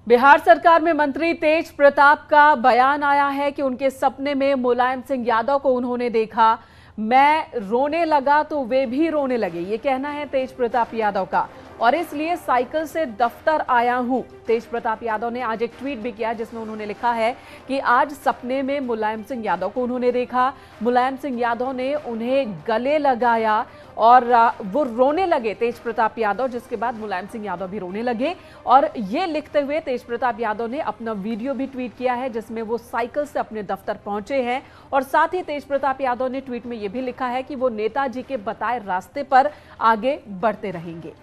बिहार सरकार में मंत्री तेज प्रताप का बयान आया है कि उनके सपने में मुलायम सिंह यादव को उन्होंने देखा। मैं रोने लगा तो वे भी रोने लगे, ये कहना है तेज प्रताप यादव का, और इसलिए साइकिल से दफ्तर आया हूं। तेज प्रताप यादव ने आज एक ट्वीट भी किया जिसमें उन्होंने लिखा है कि आज सपने में मुलायम सिंह यादव को उन्होंने देखा। मुलायम सिंह यादव ने उन्हें गले लगाया और वो रोने लगे तेज प्रताप यादव, जिसके बाद मुलायम सिंह यादव भी रोने लगे। और ये लिखते हुए तेज प्रताप यादव ने अपना वीडियो भी ट्वीट किया है जिसमें वो साइकिल से अपने दफ्तर पहुंचे हैं। और साथ ही तेज प्रताप यादव ने ट्वीट में ये भी लिखा है कि वो नेताजी के बताए रास्ते पर आगे बढ़ते रहेंगे।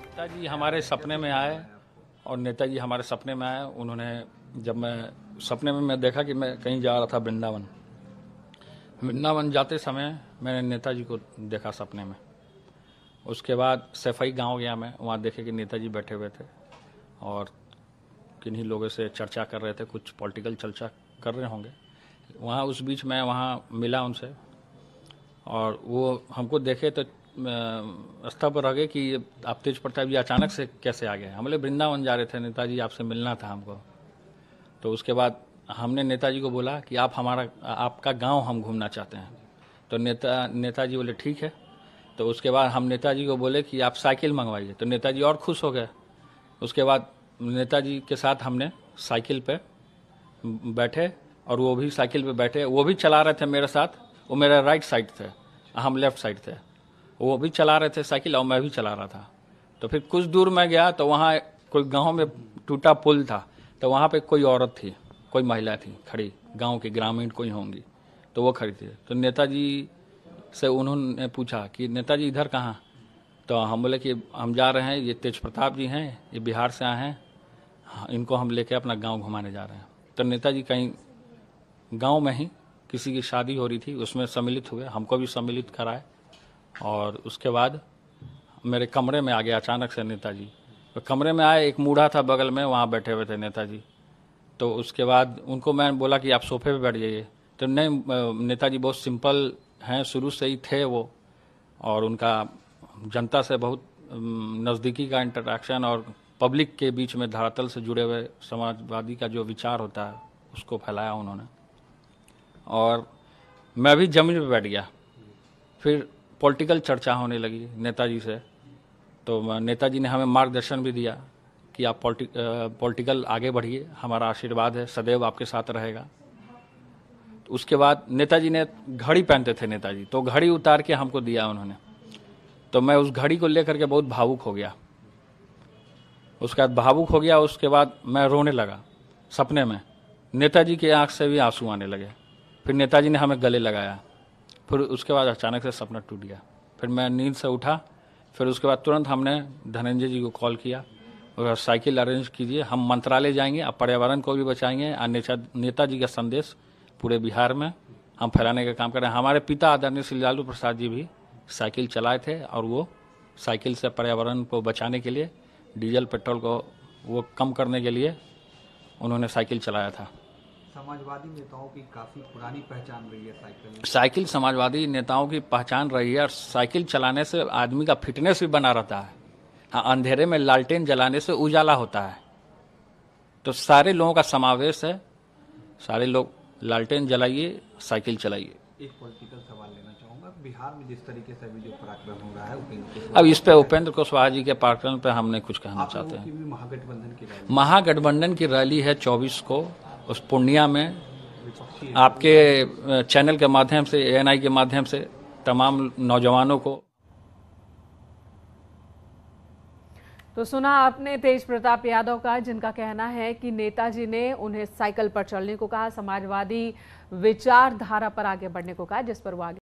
नेताजी हमारे सपने में आए और नेताजी हमारे सपने में आए। उन्होंने जब मैं सपने में मैं देखा कि मैं कहीं जा रहा था वृंदावन जाते समय मैंने नेताजी को देखा सपने में। उसके बाद सफाई गांव गया मैं, वहाँ देखे कि नेताजी बैठे हुए थे और किन्हीं लोगों से चर्चा कर रहे थे, कुछ पॉलिटिकल चर्चा कर रहे होंगे वहाँ। उस बीच मैं वहाँ मिला उनसे और वो हमको देखे तो रास्ता पर रह गए कि आप तेज प्रताप जी अचानक से कैसे आ गए। हम लोग वृंदावन जा रहे थे, नेताजी आपसे मिलना था हमको। तो उसके बाद हमने नेताजी को बोला कि आपका गांव हम घूमना चाहते हैं। तो नेताजी बोले ठीक है। तो उसके बाद हम नेताजी को बोले कि आप साइकिल मंगवाइए, तो नेताजी और खुश हो गए। उसके बाद नेताजी के साथ हमने साइकिल पे बैठे और वो भी साइकिल पे बैठे। वो भी चला रहे थे मेरे साथ, वो मेरा राइट साइड थे, हम लेफ्ट साइड थे। वो भी चला रहे थे साइकिल और मैं भी चला रहा था। तो फिर कुछ दूर मैं गया तो वहाँ कोई गांव में टूटा पुल था, तो वहाँ पे कोई औरत थी, कोई महिला थी खड़ी, गांव की ग्रामीण कोई होंगी, तो वो खड़ी थी। तो नेताजी से उन्होंने पूछा कि नेताजी इधर कहाँ। तो हम बोले कि हम जा रहे हैं, ये तेज प्रताप जी हैं, ये बिहार से आए हैं, इनको हम लेके अपना गाँव घुमाने जा रहे हैं। तो नेताजी कहीं गाँव में ही किसी की शादी हो रही थी, उसमें सम्मिलित हुए, हमको भी सम्मिलित कराए। और उसके बाद मेरे कमरे में आ गया अचानक से नेताजी। तो कमरे में आए, एक बूढ़ा था बगल में, वहाँ बैठे हुए थे नेताजी। तो उसके बाद उनको मैं बोला कि आप सोफे पे बैठ जाइए। तो नहीं, नेताजी बहुत सिंपल हैं, शुरू से ही थे वो, और उनका जनता से बहुत नज़दीकी का इंटरेक्शन और पब्लिक के बीच में धरातल से जुड़े हुए समाजवादी का जो विचार होता है उसको फैलाया उन्होंने। और मैं भी जमीन पे बैठ गया। फिर पॉलिटिकल चर्चा होने लगी नेताजी से। तो नेताजी ने हमें मार्गदर्शन भी दिया कि आप पॉलिटिकल आगे बढ़िए, हमारा आशीर्वाद है, सदैव आपके साथ रहेगा। तो उसके बाद नेताजी ने घड़ी पहनते थे नेताजी, तो घड़ी उतार के हमको दिया उन्होंने। तो मैं उस घड़ी को लेकर के बहुत भावुक हो गया। उसके बाद भावुक हो गया, उसके बाद मैं रोने लगा सपने में। नेताजी की आँख से भी आंसू आने लगे। फिर नेताजी ने हमें गले लगाया। फिर उसके बाद अचानक से सपना टूट गया। फिर मैं नींद से उठा। फिर उसके बाद तुरंत हमने धनंजय जी को कॉल किया और साइकिल अरेंज कीजिए, हम मंत्रालय जाएंगे, अब पर्यावरण को भी बचाएंगे और नेताजी का संदेश पूरे बिहार में हम फैलाने का काम कर रहे हैं। हमारे पिता आदरणीय श्री लालू प्रसाद जी भी साइकिल चलाए थे और वो साइकिल से पर्यावरण को बचाने के लिए, डीजल पेट्रोल को वो कम करने के लिए उन्होंने साइकिल चलाया था। समाजवादी नेताओं की काफी पुरानी पहचान रही है साइकिल समाजवादी नेताओं की पहचान रही है। और साइकिल चलाने से आदमी का फिटनेस भी बना रहता है। हाँ, अंधेरे में लालटेन जलाने से उजाला होता है। तो सारे लोगों का समावेश है, सारे लोग लालटेन जलाइए, साइकिल चलाइए। एक पॉलिटिकल सवाल लेना चाहूँगा, बिहार में जिस तरीके से अभी जो पराक्रम हो रहा है, अब इस पे उपेंद्र कुशवाहा जी के पराक्रम पे हमने कुछ कहना चाहते हैं। महागठबंधन की रैली है 24 को उस पूर्णिया में। आपके चैनल के माध्यम से, ANI के माध्यम से तमाम नौजवानों को। तो सुना आपने तेज प्रताप यादव का, जिनका कहना है कि नेताजी ने उन्हें साइकिल पर चलने को कहा, समाजवादी विचारधारा पर आगे बढ़ने को कहा, जिस पर वो आगे